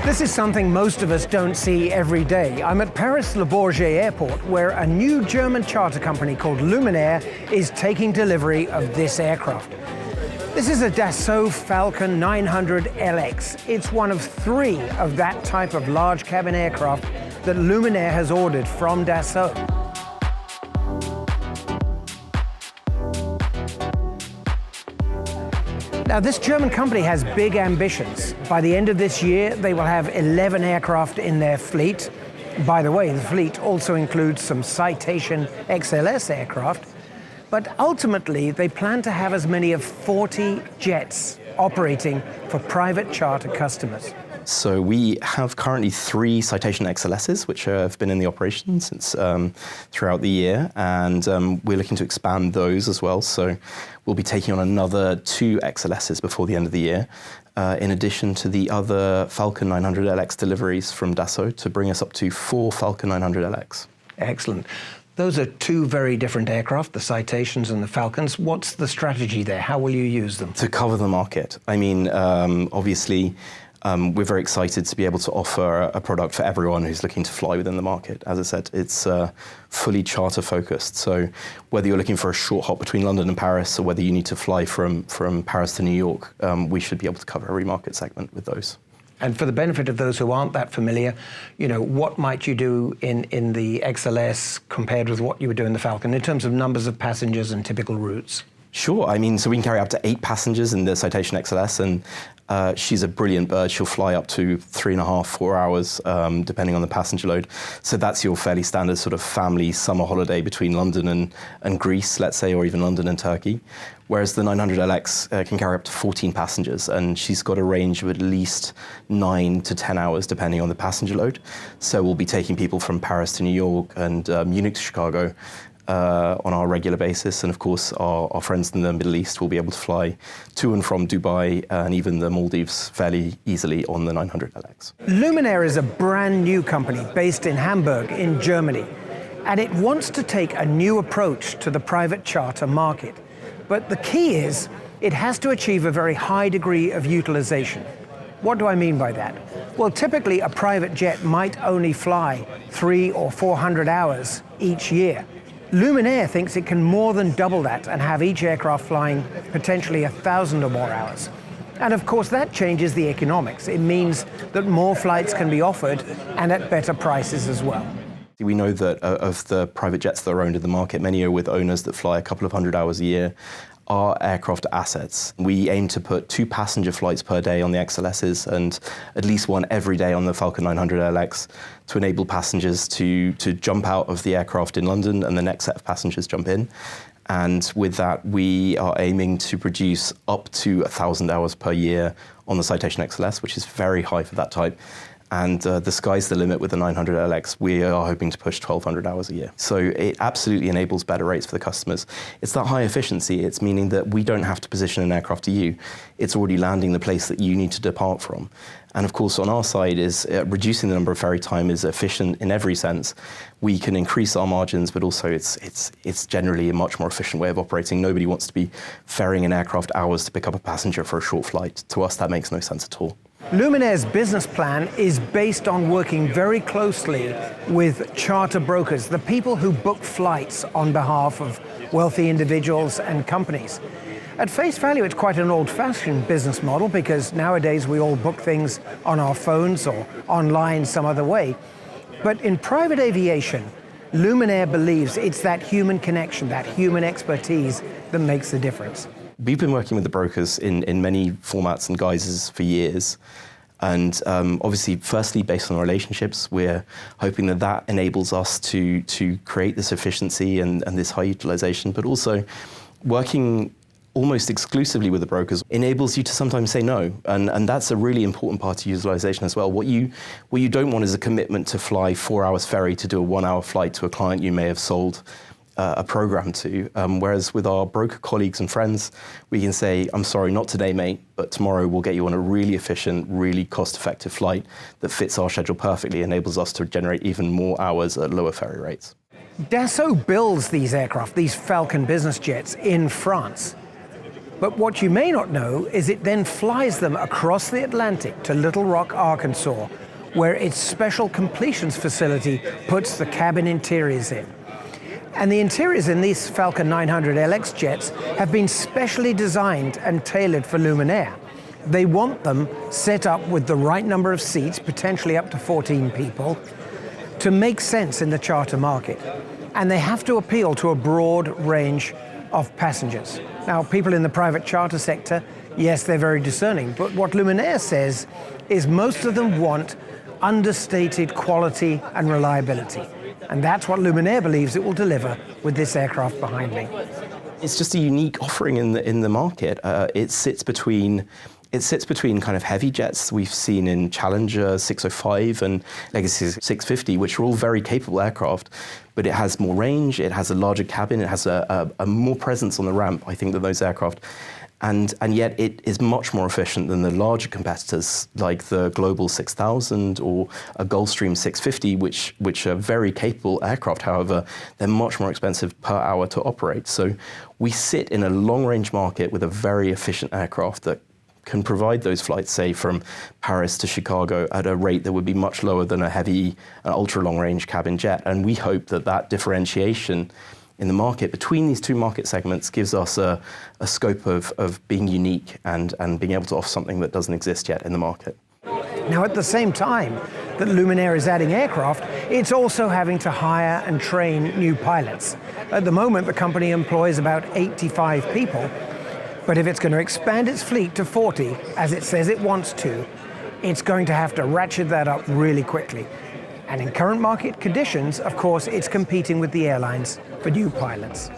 This is something most of us don't see every day. I'm at Paris-Le Bourget Airport, where a new German charter company called Luminaire is taking delivery of this aircraft. This is a Dassault Falcon 900LX. It's one of 3 of that type of large cabin aircraft that Luminaire has ordered from Dassault. Now, this German company has big ambitions. By the end of this year, they will have 11 aircraft in their fleet. By the way, the fleet also includes some Citation XLS aircraft. But ultimately, they plan to have as many as 40 jets operating for private charter customers. So we have currently 3 Citation XLSs, which have been in the operation since throughout the year, and we're looking to expand those as well. So we'll be taking on another 2 XLSs before the end of the year, in addition to the other Falcon 900LX deliveries from Dassault to bring us up to 4 Falcon 900LX. Excellent. Those are 2 very different aircraft, the Citations and the Falcons. What's the strategy there? How will you use them? To cover the market. I mean, obviously, we're very excited to be able to offer a product for everyone who's looking to fly within the market. As I said, it's fully charter focused. So whether you're looking for a short hop between London and Paris, or whether you need to fly from Paris to New York, we should be able to cover every market segment with those. And for the benefit of those who aren't that familiar, you know, what might you do in the XLS compared with what you would do in the Falcon in terms of numbers of passengers and typical routes? Sure. I mean, so we can carry up to 8 passengers in the Citation XLS, and she's a brilliant bird. She'll fly up to 3.5, 4 hours, depending on the passenger load. So that's your fairly standard sort of family summer holiday between London and Greece, let's say, or even London and Turkey. Whereas the 900LX can carry up to 14 passengers, and she's got a range of at least 9 to 10 hours, depending on the passenger load. So we'll be taking people from Paris to New York and Munich to Chicago, on our regular basis, and of course our friends in the Middle East will be able to fly to and from Dubai and even the Maldives fairly easily on the 900LX. Luminaire is a brand new company based in Hamburg in Germany, and it wants to take a new approach to the private charter market. But the key is it has to achieve a very high degree of utilization. What do I mean by that? Well, typically a private jet might only fly 300 or 400 hours each year. Luminaire thinks it can more than double that and have each aircraft flying potentially 1,000 or more hours. And of course, that changes the economics. It means that more flights can be offered and at better prices as well. We know that of the private jets that are owned in the market, many are with owners that fly a couple of 100 hours a year. Our aircraft assets. We aim to put 2 passenger flights per day on the XLSs and at least 1 every day on the Falcon 900LX to enable passengers to jump out of the aircraft in London and the next set of passengers jump in. And with that, we are aiming to produce up to 1,000 hours per year on the Citation XLS, which is very high for that type. And the sky's the limit with the 900LX. We are hoping to push 1,200 hours a year. So it absolutely enables better rates for the customers. It's that high efficiency. It's meaning that we don't have to position an aircraft to you. It's already landing the place that you need to depart from. And of course, on our side is reducing the number of ferry time is efficient in every sense. We can increase our margins, but also it's generally a much more efficient way of operating. Nobody wants to be ferrying an aircraft hours to pick up a passenger for a short flight. To us, that makes no sense at all. Luminaire's business plan is based on working very closely with charter brokers, the people who book flights on behalf of wealthy individuals and companies. At face value, it's quite an old-fashioned business model because nowadays we all book things on our phones or online some other way. But in private aviation, Luminaire believes it's that human connection, that human expertise that makes the difference. We've been working with the brokers in many formats and guises for years. And obviously, firstly, based on our relationships, we're hoping that that enables us to create this efficiency and this high utilization, but also working almost exclusively with the brokers enables you to sometimes say no. And that's a really important part of utilization as well. What you don't want is a commitment to fly 4 hours ferry to do a 1 hour flight to a client you may have sold a program to, whereas with our broker colleagues and friends, we can say, I'm sorry, not today, mate, but tomorrow we'll get you on a really efficient, really cost-effective flight that fits our schedule perfectly, enables us to generate even more hours at lower ferry rates. Dassault builds these aircraft, these Falcon business jets, in France. But what you may not know is it then flies them across the Atlantic to Little Rock, Arkansas, where its special completions facility puts the cabin interiors in. And the interiors in these Falcon 900LX jets have been specially designed and tailored for Luminaire. They want them set up with the right number of seats, potentially up to 14 people, to make sense in the charter market. And they have to appeal to a broad range of passengers. Now, people in the private charter sector, yes, they're very discerning, but what Luminaire says is most of them want understated quality and reliability. And that's what Luminaire believes it will deliver with this aircraft behind me. It's just a unique offering in the market. It sits between kind of heavy jets we've seen in Challenger 605 and Legacy 650, which are all very capable aircraft, but it has more range, it has a larger cabin, it has a more presence on the ramp, I think, than those aircraft. And yet it is much more efficient than the larger competitors like the Global 6000 or a Gulfstream 650, which are very capable aircraft. However, they're much more expensive per hour to operate. So we sit in a long-range market with a very efficient aircraft that can provide those flights, say, from Paris to Chicago at a rate that would be much lower than a heavy, ultra-long-range cabin jet. And we hope that that differentiation in the market between these two market segments gives us a scope of being unique and being able to offer something that doesn't exist yet in the market. Now, at the same time that Luminaire is adding aircraft, it's also having to hire and train new pilots. At the moment, the company employs about 85 people, but if it's going to expand its fleet to 40, as it says it wants to, it's going to have to ratchet that up really quickly. And in current market conditions, of course, it's competing with the airlines for new pilots.